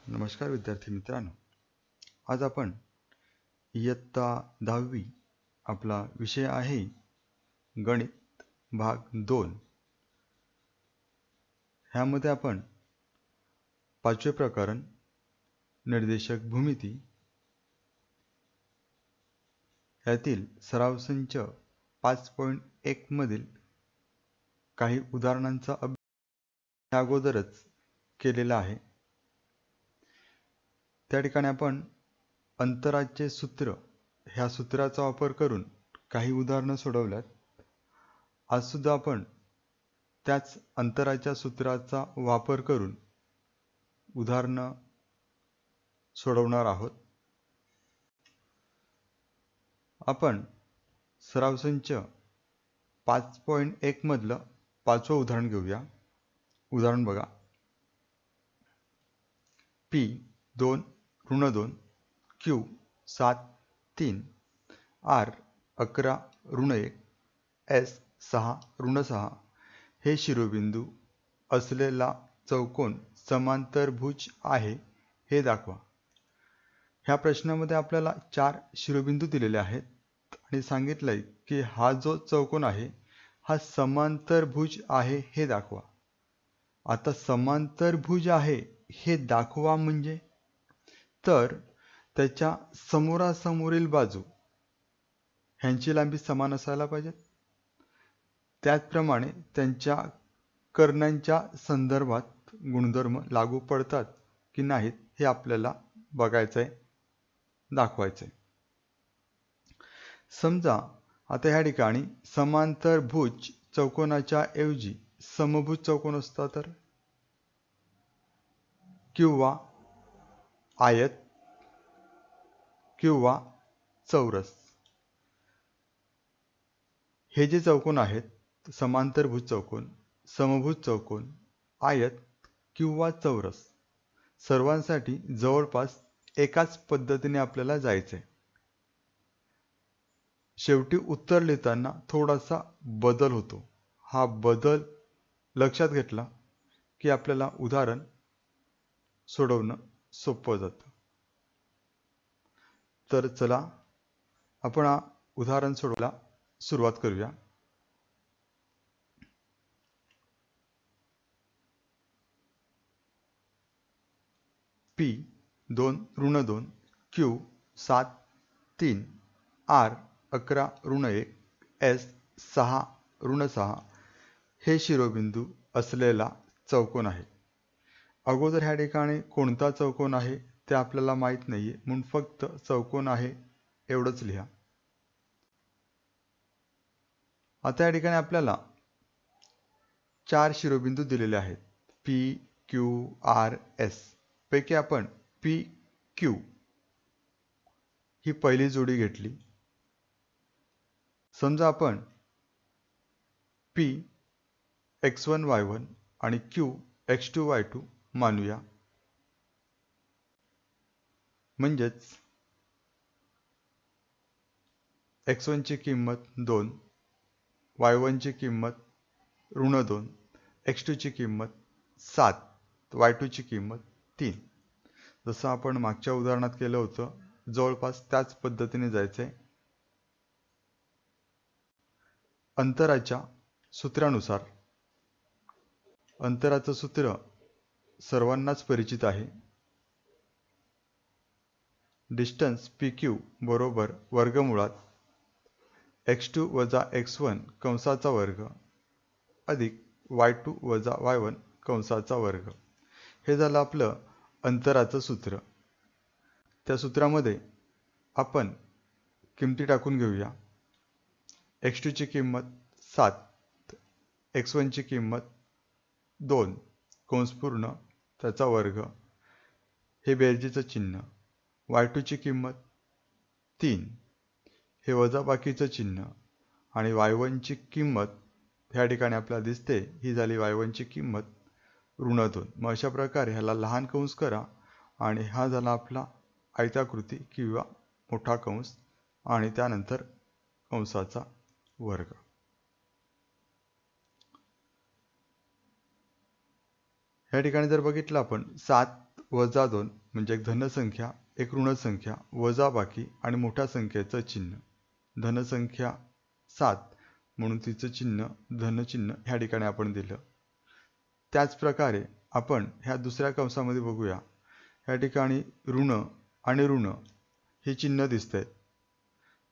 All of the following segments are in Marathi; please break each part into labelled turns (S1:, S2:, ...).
S1: नमस्कार विद्यार्थी मित्रांनो, आज आपण इयत्ता 10वी आपला विषय आहे गणित भाग 2. ह्यामध्ये आपण पाचवे प्रकरण निर्देशक भूमिती यातील सराव संच 5.1 मधील काही उदाहरणांचा अभ्यास अगोदरच केलेला आहे. त्या ठिकाणी आपण अंतराचे सूत्र ह्या सूत्राचा वापर करून काही उदाहरणं सोडवल्यात. आज सुद्धा आपण त्याच अंतराच्या सूत्राचा वापर करून उदाहरणं सोडवणार आहोत. आपण सराव संच 5.1 मधलं पाचवं उदाहरण घेऊया. उदाहरण बघा. P2 ऋण 2 Q 7 3 R 11 ऋण 1 S 6 ऋण 6 हे शिरोबिंदू असलेला चौकोन समांतरभुज आहे हे दाखवा. ह्या प्रश्नामध्ये आपल्याला 4 शिरोबिंदू दिलेले आहेत आणि सांगितलंय की हा जो चौकोन आहे हा समांतरभुज आहे हे दाखवा. आता समांतरभुज आहे हे दाखवा म्हणजे तर त्याच्या समोरासमोरील बाजू ह्यांची लांबी समान असायला पाहिजे. त्याचप्रमाणे त्यांच्या कर्णांच्या संदर्भात गुणधर्म लागू पडतात की नाहीत हे आपल्याला बघायचं आहे, दाखवायचं आहे. समजा आता ह्या ठिकाणी समांतरभुज चौकोनाच्या ऐवजी समभुज चौकोन असता तर, किंवा आयत किंवा चौरस. हे जे चौकोन आहेत समांतरभुज चौकोन, समभुज चौकोन, आयत किंवा चौरस सर्वांसाठी जवळपास एकाच पद्धतीने आपल्याला जायचंय. शेवटी उत्तर लिहिताना थोडासा बदल होतो. हा बदल लक्षात घेतला की आपल्याला उदाहरण सोडवणं सोपं जातं. तर चला आपण उदाहरण सोडवायला सुरुवात करूया. P2 ऋण 2 Q 7 3 R 11 ऋण 1 S 6 ऋण 6 हे शिरोबिंदू असलेला चौकोन आहे. अगोदर ह्या ठिकाणी कोणता चौकोन आहे ते आपल्याला माहित नाहीये, म्हणून फक्त चौकोन आहे एवढंच लिहा. आता या ठिकाणी आपल्याला 4 शिरोबिंदू दिलेले आहेत. P Q R S पैकी आपण P Q ही पहिली जोडी घेतली. समजा आपण P x1 y1 आणि Q x2 y2 मानूया. म्हणजेच x1 ची किंमत 2, y1 ची किंमत ऋण 2, x2 ची किंमत 7, y2 ची किंमत 3. जसं आपण मागच्या उदाहरणात केलं होतं जवळपास त्याच पद्धतीने जायचंय. अंतराच्या सूत्रानुसार, अंतराचं सूत्र सर्वांनाच परिचित आहे. डिस्टन्स PQ बरोबर वर्गमुळात x2 वजा x1 कंसाचा वर्ग अधिक y2 वजा y1 कंसाचा वर्ग. हे झालं आपलं अंतराचं सूत्र. त्या सूत्रामध्ये आपण किमती टाकून घेऊया. x2 ची किंमत 7, x1 ची किंमत 2 कंस पूर्ण त्याचा वर्ग, हे बेरजेचं चिन्ह, y2 ची किंमत 3 हे वजाबाकीचं चिन्ह आणि y1 ची किंमत ह्या ठिकाणी आपल्याला दिसते ही झाली y1 ची किंमत ऋण 2. मग अशा प्रकारे ह्याला लहान कंस करा आणि हा झाला आपला आयताकृती किंवा मोठा कंस आणि त्यानंतर कंसाचा वर्ग. ह्या ठिकाणी जर बघितलं आपण 7 वजा 2 म्हणजे एक धनसंख्या, एक ऋण संख्या, वजा बाकी आणि मोठ्या संख्येचं चिन्ह. धनसंख्या 7 म्हणून तिचं चिन्ह धनचिन्ह ह्या ठिकाणी आपण दिलं. त्याचप्रकारे आपण ह्या दुसऱ्या कंसामध्ये बघूया. ह्या ठिकाणी ऋण आणि ऋण हे चिन्ह दिसतंय.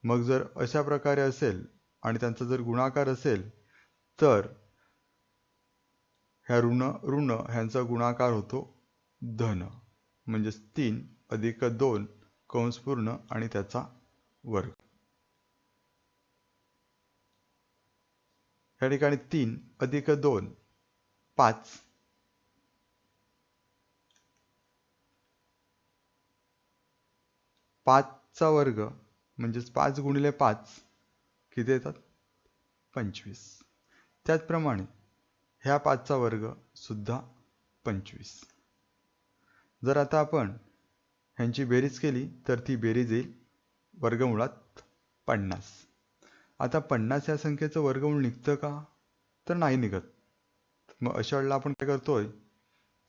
S1: मग जर अशा प्रकारे असेल आणि त्यांचा जर गुणाकार असेल तर ह्या ऋण ऋण ह्यांचा गुणाकार होतो धन, म्हणजेच 3 अधिक 2 कंस पूर्ण आणि त्याचा वर्ग. या ठिकाणी 3 अधिक 2 5, 5चा वर्ग म्हणजेच 5 गुणिले 5 किती येतात 25. त्याचप्रमाणे ह्या 5चा वर्ग सुद्धा 25. जर आता आपण ह्यांची बेरीज केली तर ती बेरीज येईल वर्गमुळात 50. आता 50 या संख्येचं वर्गमूळ निघतं का तर नाही निघत. मग अशा वेळेला आपण काय करतोय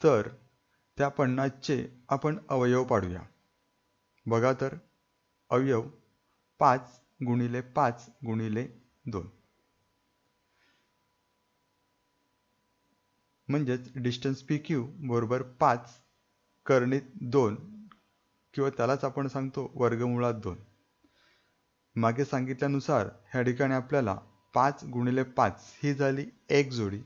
S1: तर त्या 50चे आपण अवयव पाडूया. बघा तर अवयव 5 गुणिले 5 गुणिले 2 म्हणजेच डिस्टन्स PQ बरोबर 5 कर्णित 2 किंवा त्यालाच आपण सांगतो वर्गमुळात 2. मागे सांगितल्यानुसार ह्या ठिकाणी आपल्याला 5 गुणिले 5 ही झाली एक जोडी.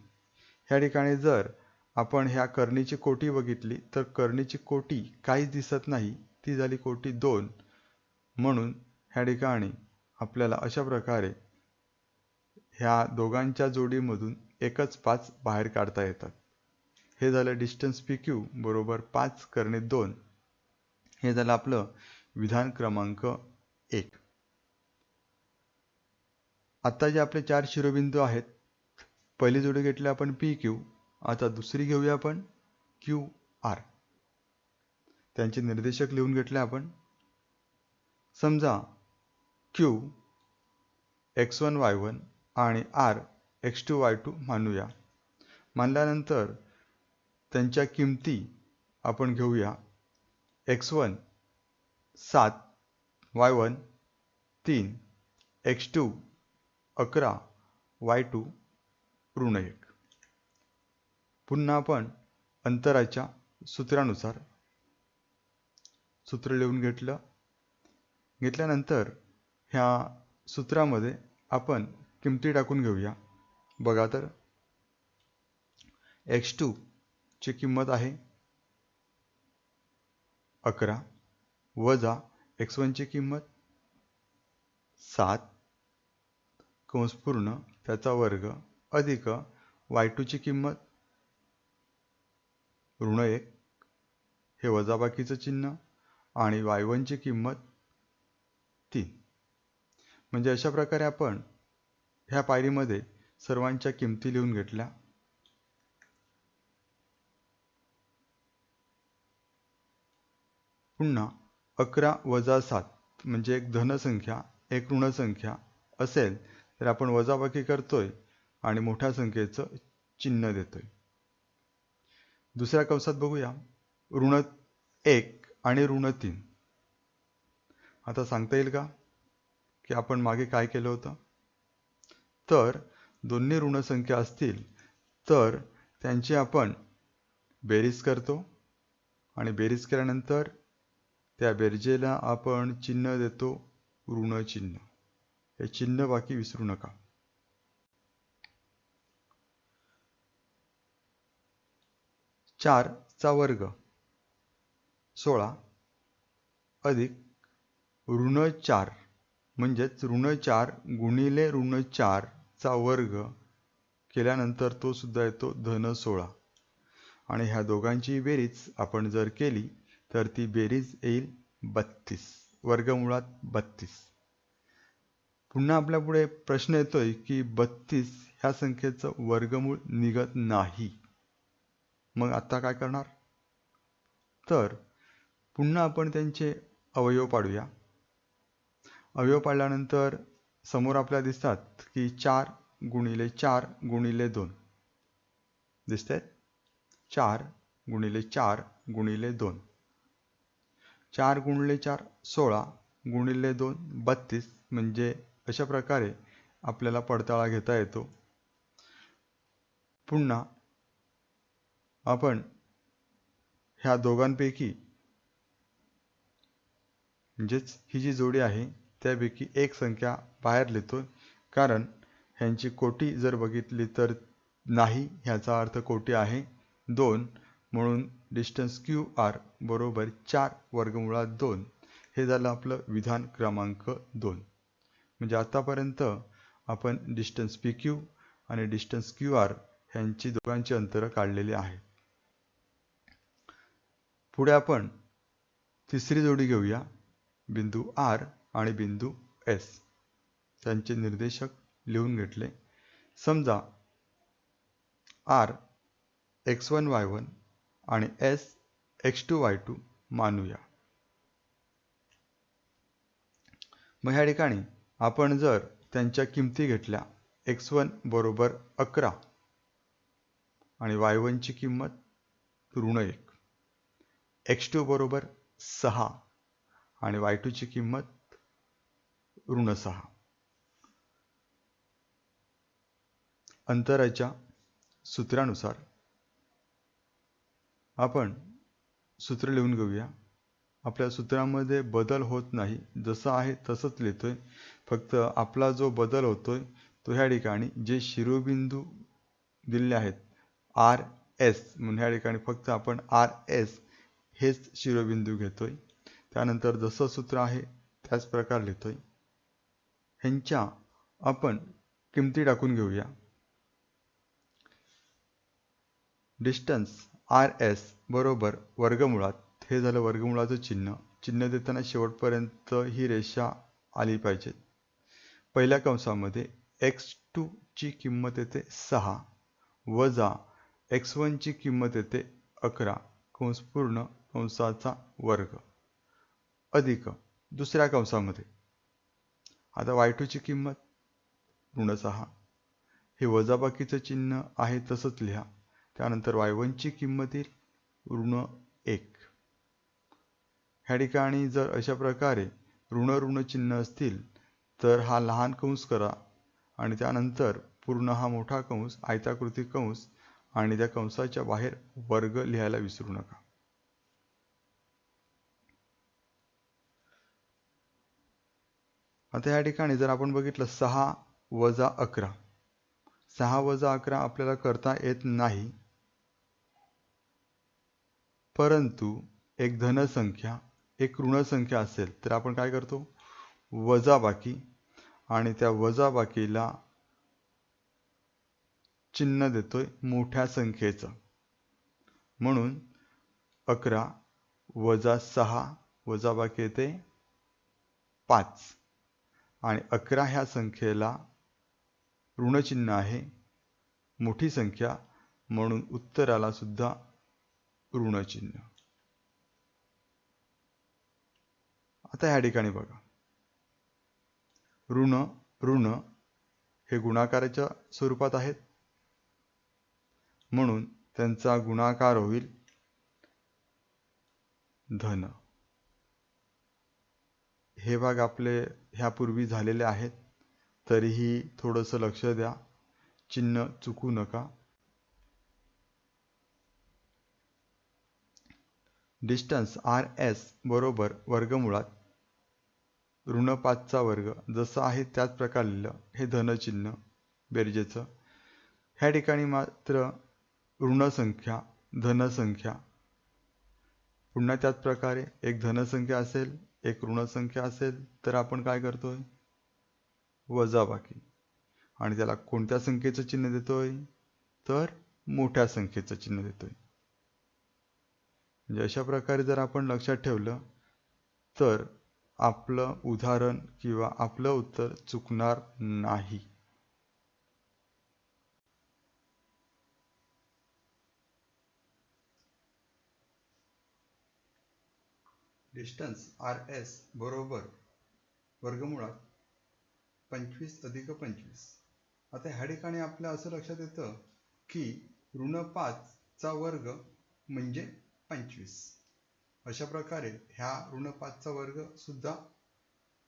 S1: ह्या ठिकाणी जर आपण ह्या कर्णीची कोटी बघितली तर कर्णीची कोटी काहीच दिसत नाही, ती झाली कोटी 2. म्हणून ह्या ठिकाणी आपल्याला अशा प्रकारे ह्या दोघांच्या जोडीमधून एकच 5 बाहेर काढता येतात. हे झालं डिस्टन्स PQ बरोबर 5 कर्णित 2. हे झालं आपलं विधान क्रमांक 1. आता जे आपले 4 शिरोबिंदू आहेत, पहिली जोडी घेतली आपण PQ, आता दुसरी घेऊया आपण QR. त्यांचे निर्देशक लिहून घेतले आपण. समजा Q x1 y1 आणि R x2 y2 मानूया. मानल्यानंतर त्यांच्या किमती आपण घेऊया. x1 7, y1 3, x2 11, y2 ऋण 1. पुन्हा आपण अंतराच्या सूत्रानुसार सूत्र लिहून घेतल्यानंतर ह्या सूत्रामध्ये आपण किमती टाकून घेऊया. बघा तर x2 ची किंमत आहे 11 वजा x1 ची किंमत 7 कंस पूर्ण त्याचा वर्ग अधिक y2 ची किंमत ऋण 1 हे वजाबाकीचं चिन्ह आणि y1 ची किंमत 3. म्हणजे अशा प्रकारे आपण ह्या पायरीमध्ये सर्वांच्या किमती लिहून घेतल्या. पुन्हा 11 वजा 7 म्हणजे एक धनसंख्या एक ऋण संख्या असेल तर आपण वजाबाकी करतोय आणि मोठ्या संख्येचं चिन्ह देतोय. दुसऱ्या कंसात बघूया ऋण 1 आणि ऋण 3. आता सांगता येईल का की आपण मागे काय केलं होतं? तर दोन्ही ऋण संख्या असतील तर त्यांची आपण बेरीज करतो आणि बेरीज केल्यानंतर त्या बेरजेला आपण चिन्ह देतो ऋण चिन्ह. हे चिन्ह बाकी विसरू नका. 4 चा वर्ग 16 अधिक ऋण 4 म्हणजेच ऋण 4 गुणिले ऋण 4 चा वर्ग केल्यानंतर तो सुद्धा येतो धन 16. आणि ह्या दोघांची बेरीज आपण जर केली तर ती बेरीज येईल 32 वर्गमुळात 32. पुन्हा आपल्या पुढे प्रश्न येतोय की 32 ह्या संख्येचं वर्गमूळ निघत नाही. मग आता काय करणार? तर पुन्हा आपण त्यांचे अवयव पाडूया. अवयव पाडल्यानंतर समोर आपल्याला दिसतात की 4 गुणिले 4 गुणिले 2 दिसतंय. 4 गुणिले 4 गुणिले 2. 4 गुणिले 4 16 गुणिले 2 32. म्हणजे अशा प्रकारे आपल्याला पडताळा घेता येतो. पुन्हा आपण ह्या दोघांपैकी म्हणजेच ही जी जोडी आहे त्यापैकी एक संख्या बाहेर लिहितोय, कारण ह्यांची कोटी जर बघितली तर नाही, ह्याचा अर्थ कोटी आहे 2. म्हणून डिस्टन्स QR बरोबर 4 वर्गमुळात 2. हे झालं आपलं विधान क्रमांक 2. म्हणजे आतापर्यंत आपण डिस्टन्स PQ आणि डिस्टन्स QR ह्यांची दोघांची अंतर काढलेली आहे. पुढे आपण तिसरी जोडी घेऊया. बिंदू R आणि बिंदू S. त्यांचे निर्देशक लिहून घेतले. समजा R x1 y1 आणि S x2 y2 मानूया. मग ह्या ठिकाणी आपण जर त्यांच्या किमती घेतल्या, x1 बरोबर 11 आणि y1 ची किंमत ऋण 1, x2 बरोबर 6 आणि y2 ची किंमत ऋण 6. अंतराच्या सूत्रानुसार आपण सूत्र लिहून घेऊया. आपल्या सूत्रामध्ये बदल होत नाही, जसं आहे तसंच लिहितोय. फक्त आपला जो बदल होतोय तो ह्या ठिकाणी जे शिरोबिंदू दिले आहेत RS, म्हणून ह्या ठिकाणी फक्त आपण RS हेच शिरोबिंदू घेतोय. त्यानंतर जसं सूत्र आहे त्याच प्रकार लिहितोय. ह्यांच्या आपण किमती टाकून घेऊया. डिस्टन्स RS बरोबर वर्गमुळात, हे झालं वर्गमुळाचं चिन्ह देताना शेवटपर्यंत ही रेषा आली पाहिजे. पहिल्या कंसामध्ये x2 ची किंमत येते 6 वजा x1 ची किंमत येते 11 कंस पूर्ण कंसाचा वर्ग अधिक दुसऱ्या कंसामध्ये आता y2 ची किंमत ऋण 6, हे वजाबाकीचं चिन्ह आहे तसंच लिहा. त्यानंतर y1 ची किंमत येईल ऋण 1. ह्या ठिकाणी जर अशा प्रकारे ऋण चिन्ह असतील तर हा लहान कंस करा आणि त्यानंतर पूर्ण हा मोठा कंस, आयताकृती कंस, आणि त्या कंसाच्या बाहेर वर्ग लिहायला विसरू नका. आता या ठिकाणी जर आपण बघितलं 6 वजा 11, 6 वजा 11 आपल्याला करता येत नाही, परंतु एक धन संख्या एक ऋण संख्या असेल तर आपण काय करतो, वजाबाकी, आणि त्या वजाबाकीला चिन्ह देतोय मोठ्या संख्येचं. म्हणून 11 वजा 6 वजाबाकी येते 5, आणि 11 ह्या संख्येला ऋणचिन्ह आहे, मोठी संख्या, म्हणून उत्तराला सुद्धा ऋणचिन्ह. आता ह्या ठिकाणी बघा, ऋण ऋण हे गुणाकाराच्या स्वरूपात आहेत, म्हणून त्यांचा गुणाकार होईल धन. हे भाग आपले ह्यापूर्वी झालेले आहेत, तरीही थोडंसं लक्ष द्या, चिन्ह चुकू नका. डिस्टन्स RS बरोबर वर्गमुळात ऋण 5 चा वर्ग, जसं आहे त्याच प्रकारे लिहिलं, हे धनचिन्ह बेरजेचं. ह्या ठिकाणी मात्र ऋणसंख्या धनसंख्या, पुन्हा त्याच प्रकारे एक धनसंख्या असेल एक ऋणसंख्या असेल तर आपण काय करतोय, वजाबाकी, आणि त्याला कोणत्या संख्येचं चिन्ह देतोय, तर मोठ्या संख्येचं चिन्ह देतोय. म्हणजे अशा प्रकारे जर आपण लक्षात ठेवलं तर आपलं उदाहरण किंवा आपलं उत्तर चुकणार नाही. डिस्टन्स RS बरोबर वर्गमुळात 25 अधिक 25. आता ह्या ठिकाणी आपल्या असं लक्षात येतं की ऋण 5 चा वर्ग म्हणजे 25. अशा प्रकारे ह्या ऋण 5चा वर्ग सुद्धा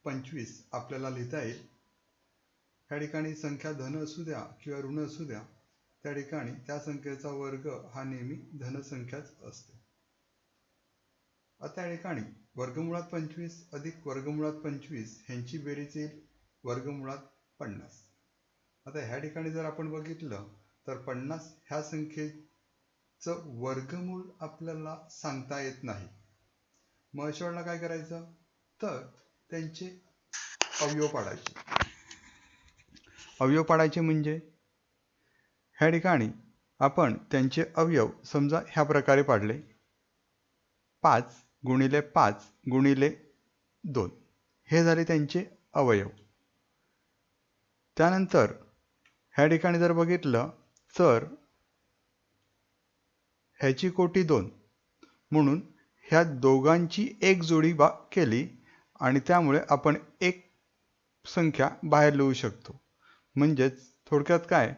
S1: 25 आपल्याला लिहिता येईल. ह्या ठिकाणी संख्या धन असू द्या किंवा ऋण असू द्या, त्या ठिकाणी त्या संख्येचा वर्ग हा नेहमी धनसंख्याच असते. आता या ठिकाणी वर्गमुळात 25 अधिक वर्गमुळात 25 ह्यांची बेरीज येईल वर्गमुळात 50. आता ह्या ठिकाणी जर आपण बघितलं तर 50 ह्या संख्येचं वर्गमूळ आपल्याला सांगता येत नाही. मग अशा वेळेला काय करायचं, तर त्यांचे अवयव पाडायचे. अवयव पाडायचे म्हणजे ह्या ठिकाणी आपण त्यांचे अवयव समजा ह्या प्रकारे पाडले. 5 गुणिले 5 गुणिले 2 हे झाले त्यांचे अवयव. त्यानंतर ह्या ठिकाणी जर बघितलं तर ह्याची कोटी 2 म्हणून ह्या दोघांची एक जोडी केली आणि त्यामुळे आपण एक संख्या बाहेर लिहू शकतो. म्हणजेच थोडक्यात काय,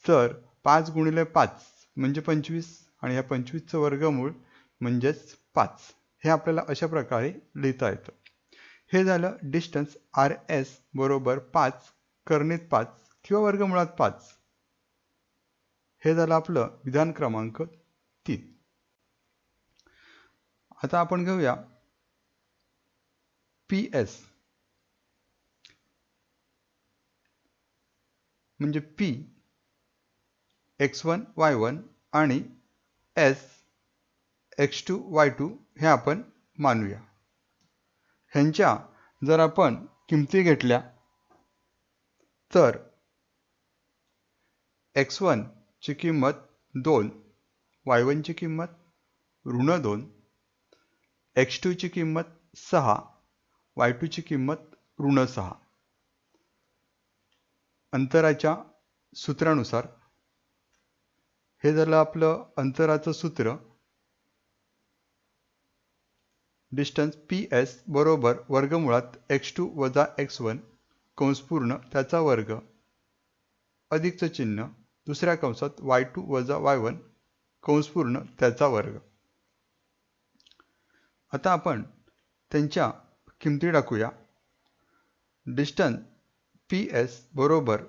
S1: तर 5 गुणिले 5 म्हणजे 25 आणि ह्या 25चं वर्गमूळ म्हणजेच 5 हे आपल्याला अशा प्रकारे लिहिता येतं. हे झालं डिस्टन्स RS बरोबर 5 कर्णित 5 किंवा वर्गमुळात 5. हे झालं आपलं विधान क्रमांक 3. आता आपण घेऊया PS म्हणजे P x1 y1 आणि S x2 y2 हे आपण मानूया. ह्यांच्या जर आपण किमती घेतल्या तर x1 ची किंमत 2, y1 ची किंमत ऋण 2, x2 ची किंमत 6, y2 ची किंमत ऋण 6. अंतराच्या सूत्रानुसार हे झालं आपलं अंतराचं सूत्र. डिस्टन्स PS बरोबर वर्गमुळात x2 वजा x1 कंस पूर्ण त्याचा वर्ग अधिकचं चिन्ह दुसऱ्या कंसात y2 वजा y1 कंस पूर्ण त्याचा वर्ग. आता आपण त्यांच्या किमती टाकूया. डिस्टन्स PS बरोबर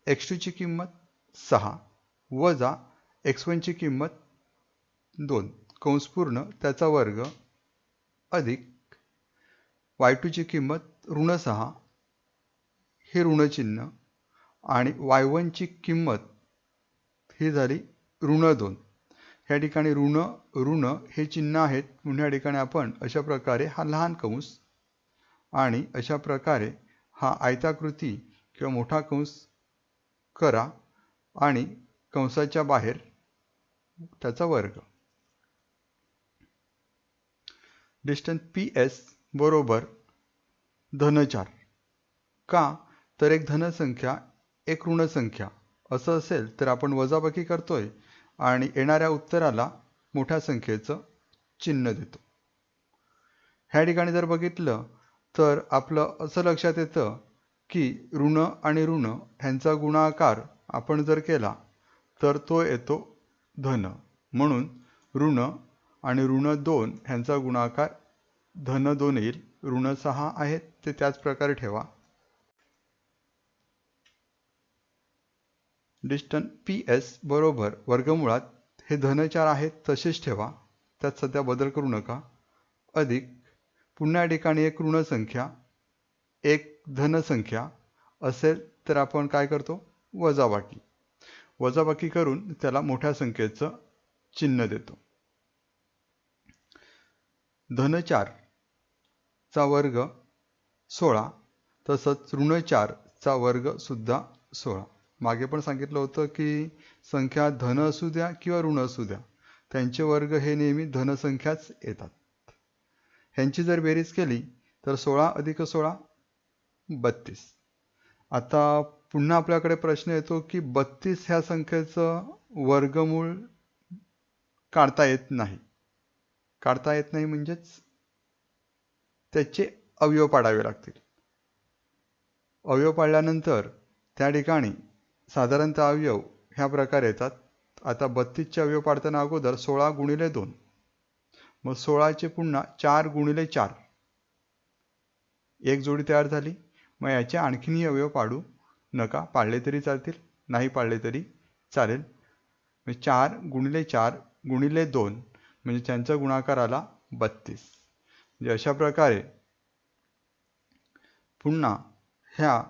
S1: x2 ची किंमत 6 वजा x1 ची किंमत 2 कंस पूर्ण त्याचा वर्ग अधिक y2 ची किंमत ऋण 6 हे ऋण चिन्ह आणि y1 ची किंमत ही झाली ऋण 2. ह्या ठिकाणी ऋण ऋण हे चिन्ह आहेत म्हणून या ठिकाणी आपण अशा प्रकारे हा लहान कंस आणि अशा प्रकारे हा आयताकृती किंवा मोठा कंस करा आणि कंसाच्या बाहेर त्याचा वर्ग. डिस्टन्स PS बरोबर धन 4 का, तर एक धनसंख्या एक ऋण संख्या असं असेल तर आपण वजाबाकी करतोय आणि येणाऱ्या उत्तराला मोठ्या संख्येचं चिन्ह देतो. ह्या ठिकाणी जर बघितलं तर आपलं असं लक्षात येतं की ऋण आणि ऋण ह्यांचा गुणाकार आपण जर केला तर तो येतो धन. म्हणून ऋण आणि ऋण 2 ह्यांचा गुणाकार धन 2 येईल. ऋण 6 आहेत ते त्याच प्रकारे ठेवा. डिस्टन्स PS बरोबर वर्गमुळात हे धन 4 आहेत तसेच ठेवा, त्यात सध्या बदल करू नका. अधिक पुन्हा ठिकाणी एक ऋण संख्या एक धन संख्या असेल तर आपण काय करतो, वजाबाकी करून त्याला मोठ्या संख्येचं चिन्ह देतो. धन 4 चा वर्ग 16 तसंच ऋण 4 चा वर्ग सुद्धा 16. मागे पण सांगितलं होतं की संख्या धन असू द्या किंवा ऋण असू द्या त्यांचे वर्ग हे नेहमी धनसंख्याच येतात. ह्यांची जर बेरीज केली तर 16 अधिक 16 32. आता पुन्हा आपल्याकडे प्रश्न येतो की 32 ह्या संख्येचं वर्गमूळ काढता येत नाही. म्हणजेच त्याचे अवयव पाडावे लागतील. अवयव पाडल्यानंतर त्या ठिकाणी साधारणतः अवयव ह्या प्रकारे येतात. आता 32चे अवयव पाडताना अगोदर 16 गुणिले 2, मग 16चे पुन्हा 4 गुणिले 4, एक जोडी तयार झाली. मग याचे आणखीनही अवयव पाडू नका, पाडले तरी चालतील, नाही पाडले तरी चालेल. 4 गुणिले 4 गुणिले 2 म्हणजे त्यांचा गुणाकार आला 32. म्हणजे अशा प्रकारे पुन्हा ह्या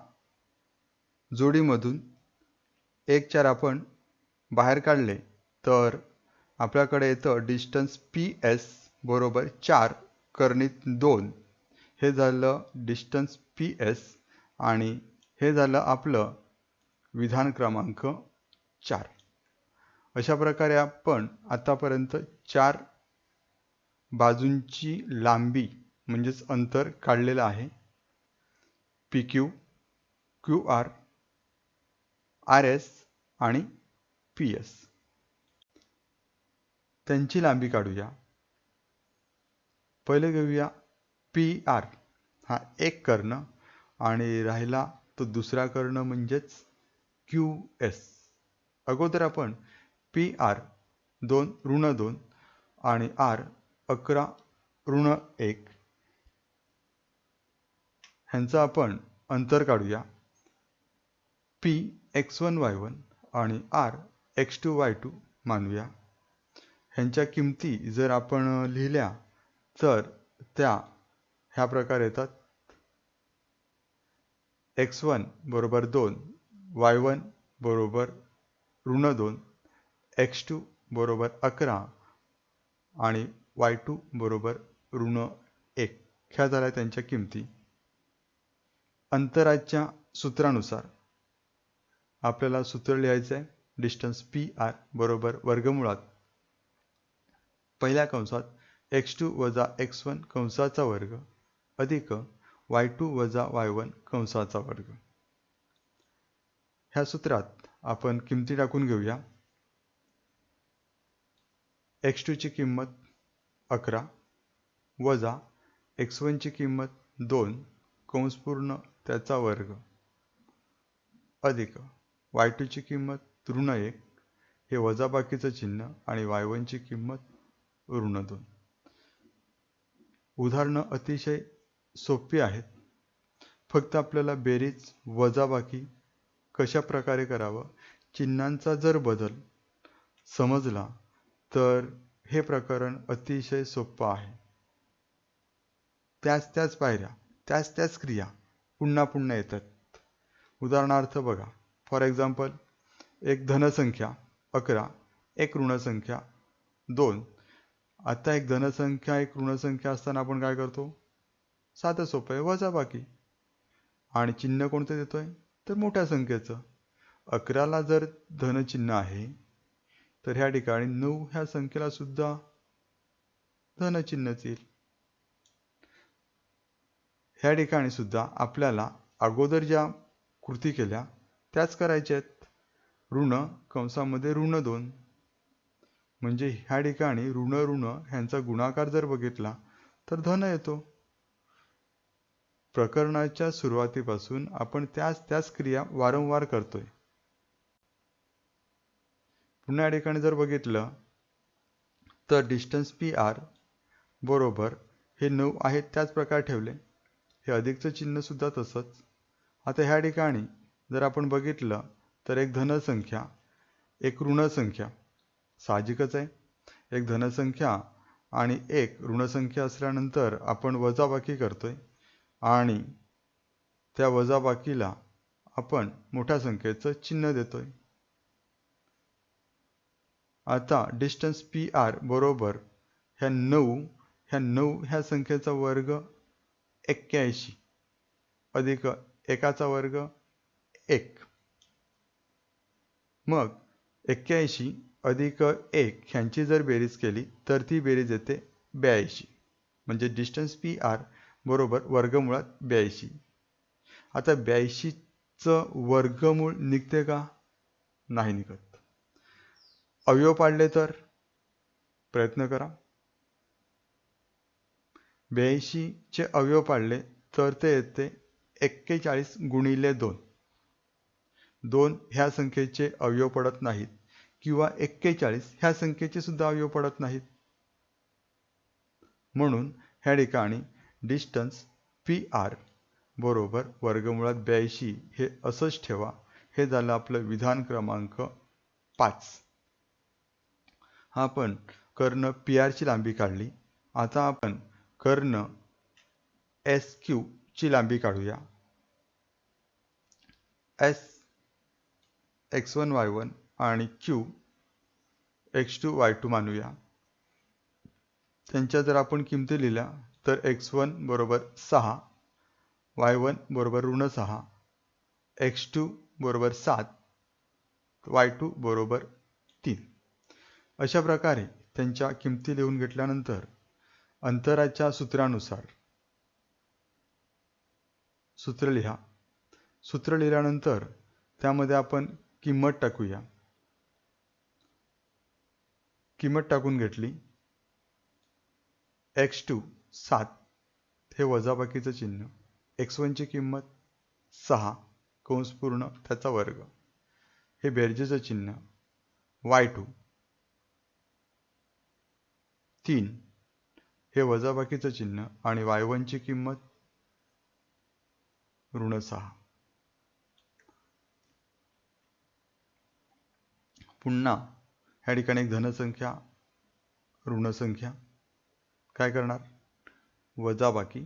S1: जोडीमधून 1 4 आपण बाहेर काढले तर आपल्याकडे येतं डिस्टन्स PS बरोबर 4 कर्णित 2. हे झालं डिस्टन्स PS आणि हे झालं आपलं विधान क्रमांक 4. अशा प्रकारे आपण आतापर्यंत 4 बाजूंची लांबी म्हणजेच अंतर काढलेलं आहे. PQ, QR, RS आणि PS. त्यांची लांबी काढूया. पहिले घेऊया PR, हा एक कर्ण आणि राहिला तो दुसरा कर्ण म्हणजेच QS. अगोदर आपण PR 2 ऋण 2 आणि R 11 ऋण 1 ह्यांचं आपण अंतर काढूया. P x1 y1 आणि R x2 y2 मानूया. ह्यांच्या किमती जर आपण लिहिल्या तर त्या ह्या प्रकारे येतात. x1 बरोबर 2, y1 बरोबर ऋण 2, x2 बरोबर 11 आणि y2 बरोबर ऋण 1. ह्या झाल्या त्यांच्या किमती. अंतराच्या सूत्रानुसार आपल्याला सूत्र लिहायचं आहे. डिस्टन्स PR बरोबर वर्गमुळात पहिल्या कंसात x2 वजा x1 कंसाचा वर्ग अधिक y2 वजा y1 कंसाचा वर्ग. ह्या सूत्रात आपण किमती टाकून घेऊया. x2 ची किंमत 11 वजा x1 ची किंमत 2 कंस पूर्ण त्याचा वर्ग अधिक y2 ची किंमत ऋण 1 हे वजाबाकीचं चिन्ह आणि y1 ची किंमत ऋण 2. उदाहरणं अतिशय सोपी आहेत. फक्त आपल्याला बेरीज वजाबाकी कशा प्रकारे करावं, चिन्हांचा जर बदल समजला तर हे प्रकरण अतिशय सोपं आहे. त्याच पायऱ्या, त्याच क्रिया पुन्हा पुन्हा येतात. उदाहरणार्थ बघा, फॉर एक्झाम्पल एक धनसंख्या 11, एक ऋणसंख्या 2. आता एक धनसंख्या एक ऋणसंख्या असताना आपण काय करतो? साधं सोपं आहे, वजाबाकी. आणि चिन्ह कोणतं देतोय? तर मोठ्या संख्येचं. 11ला जर धनचिन्ह आहे तर ह्या ठिकाणी 9 ह्या संख्येला सुद्धा धनचिन्हच येईल. ह्या ठिकाणी सुद्धा आपल्याला अगोदर ज्या कृती केल्या त्याच करायच्या आहेत. ऋण कंसामध्ये ऋण 2 म्हणजे ह्या ठिकाणी ऋण ऋण ह्यांचा गुणाकार जर बघितला तर धन येतो. प्रकरणाच्या सुरुवातीपासून आपण त्याच क्रिया वारंवार करतोय. पुन्हा या ठिकाणी जर बघितलं तर डिस्टन्स PR बरोबर हे 9 आहेत त्याच प्रकारे ठेवले. हे अधिकचं चिन्ह सुद्धा तसंच. आता ह्या ठिकाणी जर आपण बघितलं तर एक धनसंख्या एक ऋणसंख्या, साहजिकच आहे. एक धनसंख्या आणि एक ऋणसंख्या असल्यानंतर आपण वजाबाकी करतोय आणि त्या वजाबाकीला आपण मोठ्या संख्येचं चिन्ह देतोय. आता डिस्टन्स PR बरोबर ह्या 9 ह्या संख्येचा वर्ग 81 अधिक एकाचा वर्ग 1. मग 81 अधिक 1 ह्यांची जर बेरीज केली तर ती बेरीज येते 82. म्हणजे डिस्टन्स PR बरोबर वर्गमुळात 82. आता 82चं वर्गमूळ निघते का? नाही निघत. अवयव पाडले तर प्रयत्न करा. 82चे अवयव पाडले तर ते येते 41 गुणिले 2. 2 ह्या संख्येचे अवयव पडत नाहीत. किंवा 41 ह्या संख्येचे सुद्धा अवयव पडत नाहीत. म्हणून ह्या ठिकाणी डिस्टन्स PR बरोबर वर्गमुळात 82 हे असंच ठेवा. हे झालं आपलं विधान क्रमांक 5. हा आपण कर्ण PR ची लांबी काढली. आता आपण कर्ण SQ ची लांबी काढूया. S x1 y1 आणि Q x2 y2 मानूया. त्यांच्या जर आपण किमती लिहिल्या तर x1 बरोबर 6, y1 बरोबर -6, x2 बरोबर 7, y2 बरोबर 3. अशा प्रकारे त्यांच्या किमती लिहून घेतल्यानंतर अंतराच्या सूत्रानुसार सूत्र लिहा. सूत्र लिहिल्यानंतर त्यामध्ये आपण किंमत टाकूया. किंमत टाकून घेतली. x2 7 हे वजाबाकीचं चिन्ह, x1 ची किंमत 6 कंस पूर्ण त्याचा वर्ग हे बेरजेचं चिन्ह, y2 3 हे वजाबाकीचं चिन्ह आणि y1 ची किंमत -6. पुन्हा ह्या ठिकाणी एक धनसंख्या ऋणसंख्या काय करणार, वजाबाकी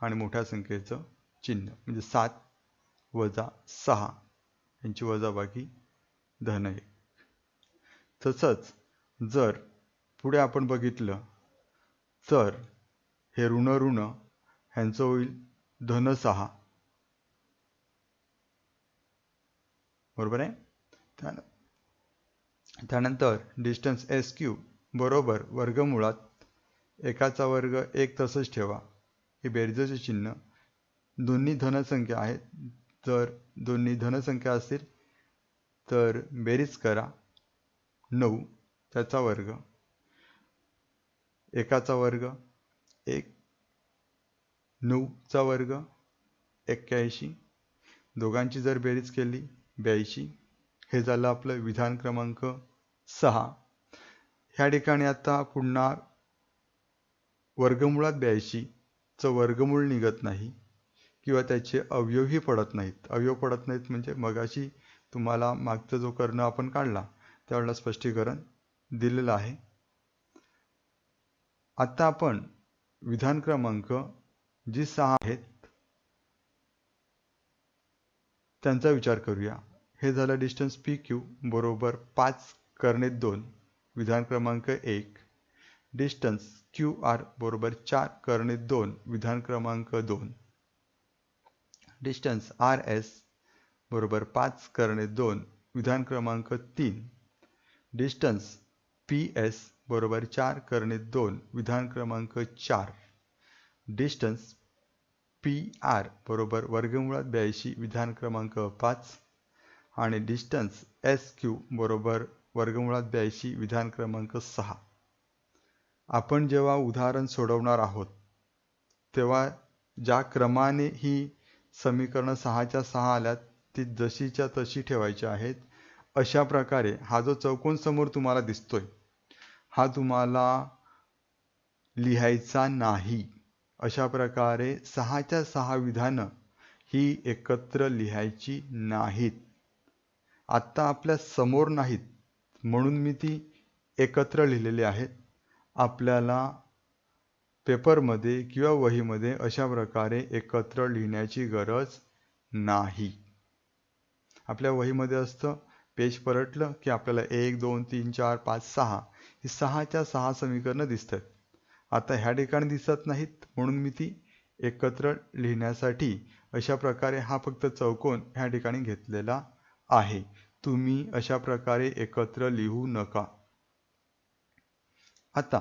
S1: आणि मोठ्या संख्येचं चिन्ह म्हणजे 7 वजा 6 यांची वजाबाकी -1. तसंच जर पुढे आपण बघितलं तर हे ऋण ऋण ह्यांचं होईल -6 बरोबर आहे. त्यानंतर डिस्टन्स SQ बरोबर वर्गमुळात एकाचा वर्ग 1 तसंच ठेवा. हे बेरजेचे चिन्ह, दोन्ही धनसंख्या आहेत. जर दोन्ही धनसंख्या असतील तर बेरीज करा, 9 त्याचा वर्ग, एकाचा वर्ग 1, 9 चा वर्ग 81, दोघांची जर बेरीज केली 82. हे झालं आपलं विधान क्रमांक 6. ह्या ठिकाणी आता पुन्हा वर्गमुळात 82 चं वर्गमूळ निघत नाही किंवा त्याचे अवयवही पडत नाहीत. अवयव पडत नाहीत म्हणजे मगाशी तुम्हाला मागचा जो कर्ण आपण काढला त्यावेळेला स्पष्टीकरण दिलेलं आहे. आता आपण विधान क्रमांक जी 6 आहेत त्यांचा विचार करूया. हे झालं डिस्टन्स PQ बरोबर 5 कर्णे 2 विधान क्रमांक 1, डिस्टन्स QR बरोबर 4 कर्णे 2 विधान क्रमांक 2, डिस्टन्स RS बरोबर 5 कर्णे 2 विधान क्रमांक 3, डिस्टन्स PS बरोबर 4 कर्णे 2 विधान क्रमांक 4, डिस्टन्स PR बरोबर वर्गमुळात 82 विधान क्रमांक 5 आणि डिस्टन्स SQ बरोबर वर्गमुळात 82 विधान क्रमांक 6. आपण जेव्हा उदाहरण सोडवणार आहोत तेव्हा ज्या क्रमाने ही समीकरणं 6च्या 6 आल्यात ती जशीच्या तशी ठेवायची आहेत. अशा प्रकारे हा जो चौकोन समोर तुम्हाला दिसतोय हा तुम्हाला लिहायचा नाही. अशा प्रकारे 6च्या 6 विधानं ही एकत्र लिहायची नाहीत. आत्ता आपल्या समोर नाहीत म्हणून मी ती एकत्र लिहिलेली आहेत. आपल्याला पेपरमध्ये किंवा वहीमध्ये अशा प्रकारे एकत्र लिहिण्याची गरज नाही. आपल्या वहीमध्ये असतं, पेज पलटलं की आपल्याला 1 2 3 4 5 6 ही 6च्या 6 समीकरणं दिसतात. आता ह्या ठिकाणी दिसत नाहीत म्हणून मी ती एकत्र लिहिण्यासाठी अशा प्रकारे हा फक्त चौकोन ह्या ठिकाणी घेतलेला आहे. तुम्ही अशा प्रकारे एकत्र लिहू नका. आता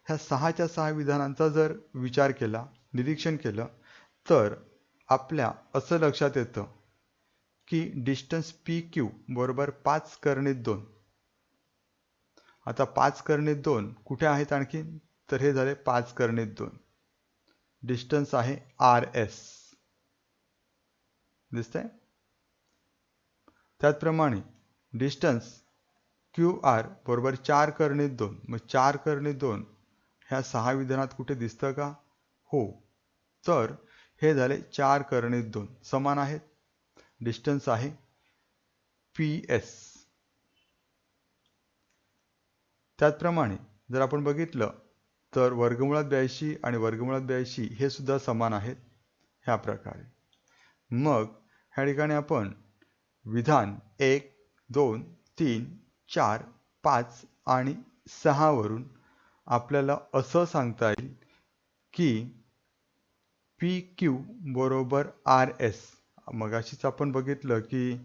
S1: ह्या 6च्या 6 विधानांचा जर विचार केला, निरीक्षण केलं तर आपल्या असं लक्षात येतं की डिस्टन्स PQ बरोबर 5 कर्णे 2. आता 5 कर्णे 2 कुठे आहेत आणखी, तर हे झाले 5 कर्णे 2. डिस्टन्स आहे RS दिसतंय. त्याचप्रमाणे डिस्टन्स क्यू आर बरोबर 4 कर्णित 2. मग 4 कर्णित 2 ह्या 6 विधानात कुठे दिसतं का? हो. तर हे झाले 4 कर्णित 2 समान आहेत. डिस्टन्स आहे PS. त्याचप्रमाणे जर आपण बघितलं तर वर्गमुळात 82 आणि वर्गमुळात 82 हे सुद्धा समान आहेत ह्या प्रकारे. मग ह्या ठिकाणी आपण विधान 1, 2, 3, 4, 5 आणि 6 वरून आपल्याला असं सांगता येईल की PQ बरोबर RS. मगाशीच आपण बघितलं की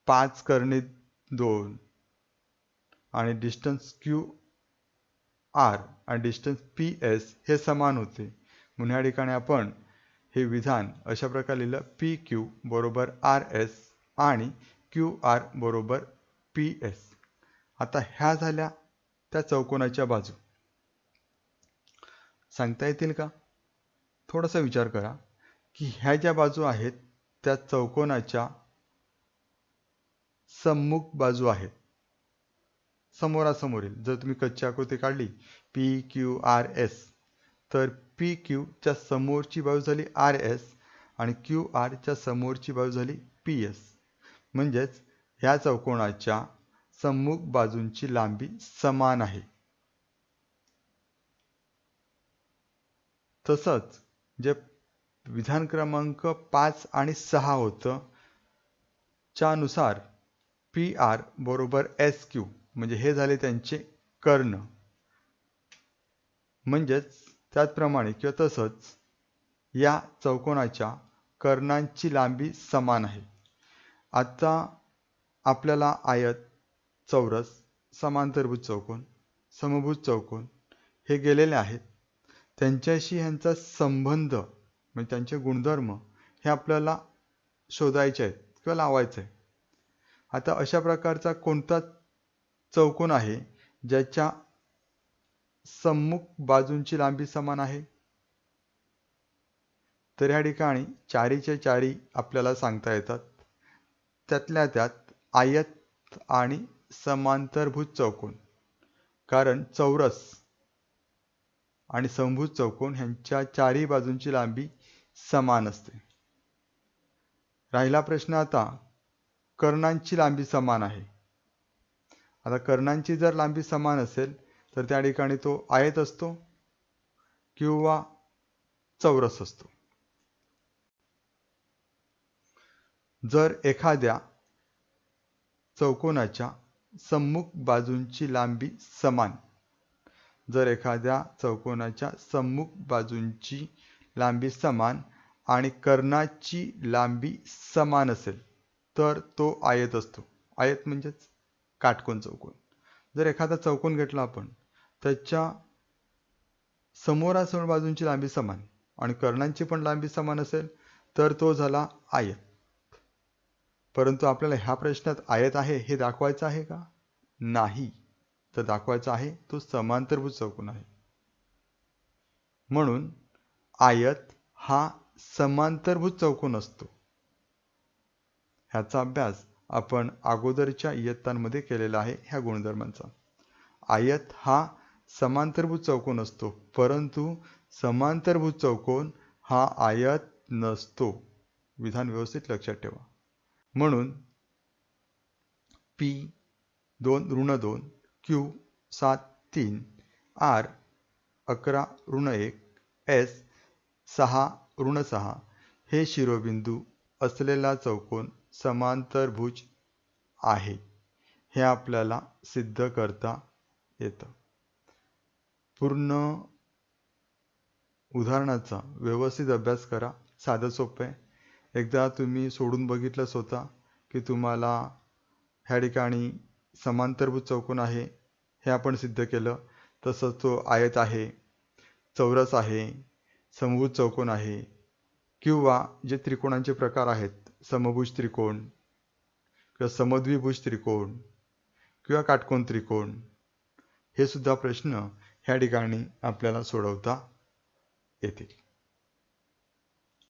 S1: 5 कर्णित 2 आणि डिस्टन्स QR आणि डिस्टन्स PS हे समान होते. म्हणून या ठिकाणी आपण हे विधान अशा प्रकारे लिहिलं PQ बरोबर RS आणि QR बरोबर PS. आता ह्या झाल्या त्या चौकोनाच्या बाजू. सांगता येतील का? थोडासा विचार करा की ह्या ज्या बाजू आहेत त्या चौकोनाच्या सम्मुख बाजू आहेत. समोरासमोरील. जर तुम्ही कच्ची आकृती काढली PQRS तर PQ च्या समोरची बाजू झाली RS आणि QR च्या समोरची बाजू झाली PS. म्हणजेच ह्या चौकोनाच्या सम्मुख बाजूंची लांबी समान आहे. तसंच जे विधान क्रमांक 5 आणि 6 होतं च्यानुसार PR बरोबर SQ म्हणजे हे झाले त्यांचे कर्ण. म्हणजेच त्याचप्रमाणे किंवा तसंच या चौकोनाच्या कर्णांची लांबी समान आहे. आता आपल्याला आयत, चौरस, समांतरभुज चौकोन, समभुज चौकोन हे गेलेले आहेत. त्यांच्याशी ह्यांचा संबंध म्हणजे त्यांचे गुणधर्म हे आपल्याला शोधायचे आहेत किंवा लावायचे आहे. आता अशा प्रकारचा कोणता चौकोन आहे ज्याच्या सम्मुख बाजूंची लांबी समान आहे? तर ह्या ठिकाणी चारीच्या चारी आपल्याला सांगता येतात. त्यातल्या त्यात आयत आणि समांतरभुज चौकोन. कारण चौरस आणि समभुज चौकोन ह्यांच्या चारही बाजूंची लांबी समान असते. राहिला प्रश्न आता कर्णांची लांबी समान आहे. आता कर्णांची जर लांबी समान असेल तर त्या ठिकाणी तो आयत असतो किंवा चौरस असतो. जर एखाद्या चौकोनाच्या सम्मुख बाजूंची लांबी समान आणि कर्णाची लांबी समान असेल तर तो आयत असतो. आयत म्हणजेच काटकोन चौकोन. जर एखादा चौकोन घेतला आपण त्याच्या समोरासमोर बाजूंची लांबी समान आणि कर्णांची पण लांबी समान असेल तर तो झाला आयत. परंतु आपल्याला ह्या प्रश्नात आयत आहे हे दाखवायचं आहे का? नाही. तर दाखवायचा आहे तो समांतरभुज चौकोन आहे. म्हणून आयत हा समांतरभुज चौकोन असतो. ह्याचा अभ्यास आपण अगोदरच्या इयत्तांमध्ये केलेला आहे ह्या गुणधर्मांचा. आयत हा समांतरभुज चौकोन असतो, परंतु समांतरभुज चौकोन हा आयत नसतो. विधान व्यवस्थित लक्षात ठेवा. म्हणून P2-2, Q7-3, R11-1, S6-6 हे शिरोबिंदू असलेला चौकोन समांतरभुज आहे. हे आपल्याला सिद्ध करता येतं. पूर्ण उदाहरणाचा व्यवस्थित अभ्यास करा. साधं सोपं आहे. एकदा तुम्ही सोडून बघितलं स्वतः की तुम्हाला ह्या ठिकाणी समांतरभुज चौकोन आहे हे आपण सिद्ध केलं. तसंच तो आयत आहे, चौरस आहे, समभुज चौकोन आहे किंवा जे त्रिकोणांचे प्रकार आहेत समभुज त्रिकोण किंवा समद्विभुज त्रिकोण किंवा काटकोन त्रिकोण हे सुद्धा प्रश्न ह्या ठिकाणी आपल्याला सोडवता येतील.